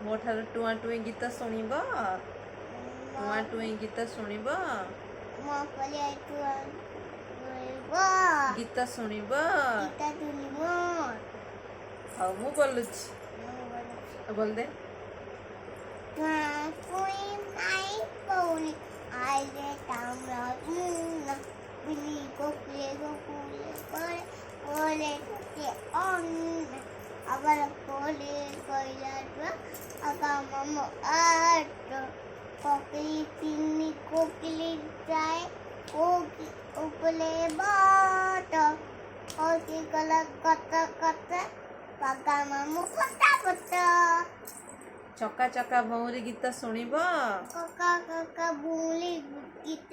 ମୋ ଠାରୁ ଟୁଆଁ ଟୁଇଁ ଗୀତ ଶୁଣିବ? ଟୁଆଁ ଟୁଇଁ ଗୀତ ଶୁଣିବ? ମୋ ପଲିଆ ଟୁଆଁ ଶୁଣିବ? ଗୀତ ଶୁଣିବ? ଗୀତ ଶୁଣିବ? ହଉ ମୁଁ ବୋଲୁଛି, ବୋଲ ଦେ। ଟୁଆଁ ଟୁଇଁ ମାଇ ପଉନି ଆଇଲେ ତାମ୍ର ବିଲି କୋକିଲେ করে কোলে টুকে অন্য আবার কোলে কইলা আগা মামা আট কোকিলি তিন্নি কোকিলি যায় কোকি উপলে বাট কোকি কলা কত কত আগা মামু কতা কতা ଚକା ଚକା ଭଉଁରୀ ଗୀତ ଶୁଣିବ? କକା କକା ବୁଲି ଗୀତ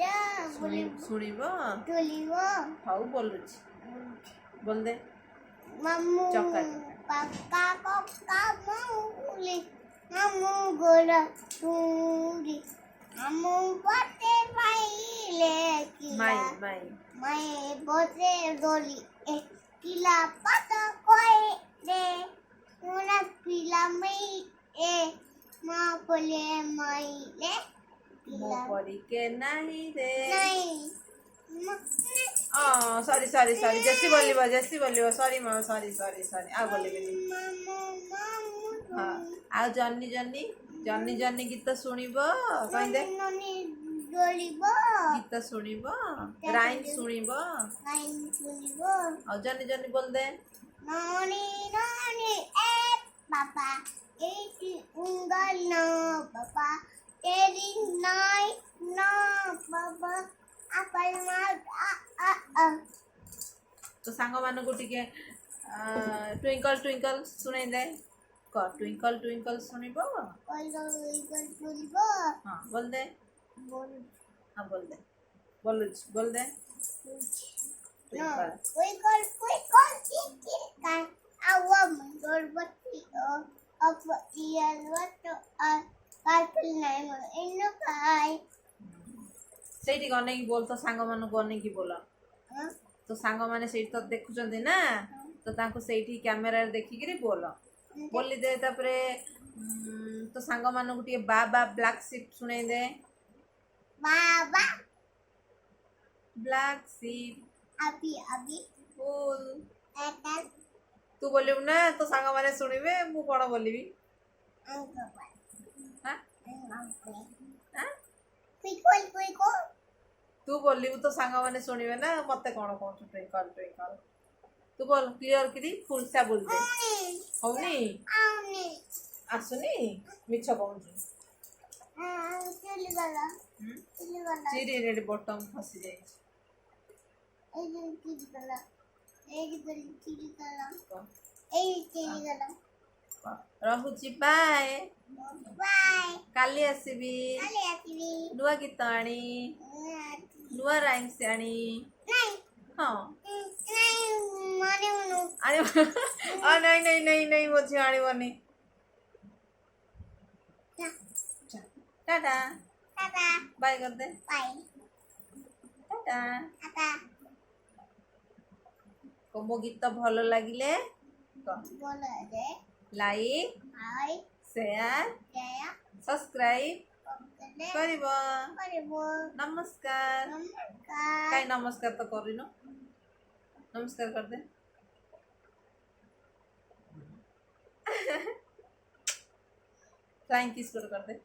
ଶୁଣିବ? তুলিব ହଉ ବୋଲୁଛି, ବୋଲ ଦେ। মামু চকা কাকা ককা মামুলি মামু গোরা তুরি মামু পথে পাইলে মাই কিলা মাই মায়ে বসে দলি কিলা পাতা কয়ে রে মোনা কিলা মাই এ মা বলে মাইলে ମୋ কিলা ପରୀକେ ନାହିଁ ରେ। নাই ସରି ସରି ସରି ଜେସି ବୋଲିବ ସରି ମା ସରି ସରି ସରି ଆଉ ବୋଲିବିନି। ମାମୁ ମାମୁ ହଁ ଆଉ ଜହ୍ନି ଜହ୍ନି ଜହ୍ନି ଜହ୍ନି ଗୀତ ଶୁଣିବ? କହିଦେ। ନନି ଦଳିବ ଗୀତ ଶୁଣିବ? ରାଇମ୍ ଶୁଣିବ? লাইন শুনিব ଆଉ ଜହ୍ନି ଜହ୍ନି ବୋଲ ଦେ। ননি ননি এ বাবা এইটি উঙ্গল ন বাবা তেরি নাই না বাবা আপল মা আ আ তো ସାଙ୍ଗମାନଙ୍କୁ ଟିକେ টুইଙ୍କল টুইଙ୍କଲ ଶୁଣେଇ ଦେ। କ টুইଙ୍କଲ টুইଙ୍କଲ ଶୁଣିବ? কইল কইল বলিব ହଁ ବୋଲ ଦେ। বল ହଁ ବୋଲ ଦେ, ବୋଲୁଛି ବୋଲ ଦେ। না টুইଙ୍କল কই কি কান আওয়া গর্বতি অপ ইয়ার ওয়াট কাইপল নাই মো ইনো কাই ସେଇଠିକି ଅନେଇକି ବୋଲ, ତ ସାଙ୍ଗମାନଙ୍କୁ ଅନେଇକି ବୋଲ। ତ ସାଙ୍ଗମାନେ ସେଇଠି ତ ଦେଖୁଛନ୍ତି ନା, ତ ତାଙ୍କୁ ସେଇଠି କ୍ୟାମେରାରେ ଦେଖିକିରି ବୋଲ। ବୋଲି ଦେ। ତାପରେ ତ ସାଙ୍ଗମାନଙ୍କୁ ଟିକେ ବା ବା ବ୍ଲାକ୍ ସିପ୍ ଶୁଣେଇ ଦେ। বাবা ବ୍ଲାକ୍ ସିପ୍ আবি আবি ফুল। একাল ତୁ ବୋଲିବୁ ନା ତୋ ସାଙ୍ଗମାନେ ଶୁଣିବେ, ମୁଁ କ'ଣ ବୋଲିବି? আঙ্কবা ହାଁ আঙ্কবা ହାଁ কুই কই ତୁ ବୋଲିବୁ ତ ସାଙ୍ଗମାନେ ଶୁଣିବେ ନା, ମତେ କ'ଣ କହୁଛୁ ଟ୍ୱିଙ୍କଲ ଟ୍ୱିଙ୍କଲ? ତୁ ବୋଲ କ୍ଲିୟର କିରି ଫୁଲସା ବୋଲ ଦେ। ହଉନି? আউনি ଆସୁନି? ମିଛ କହୁଛୁ। চলে গেল চলে গেল ଚିରି ରେଡ୍ ବଟମ ଫସି ଯାଇଛି। এই যে চলে গেল এই যে চলে গেল କହ, এই চলে গেল କହ। ରହୁଛି ବାଏ। বাই କାଲି ଆସିବି কালে আসবি ନୂଆ ଗୀତ ଆଣି, ନୂଆ ରାଇମ୍ସ ଆଣି। নাই ହଁ নাই মানে মনু ଆଣିବ। ନାଇଁ ନାଇଁ ନାଇଁ ନାଇଁ ମୋ ଝିଅ ଆଣିବନି। ଟାଟା টাটা ବାଏ କରିଦେ। Bye tata. টাটা ମୋ ଗୀତ ଭଲ ଲାଗିଲେ বলে দে ଲାଇକ୍ হাই ସେୟାର জয়া ସବସ୍କ୍ରାଇବ୍ ওকে କରିବ। করব ନମସ୍କାର। নমস্কার କାଇଁ ନମସ୍କାର ତ କରିନ? ନମସ୍କାର କରିଦେ। ଫ୍ଲାଇଂ କିସ୍ କରିଦେ।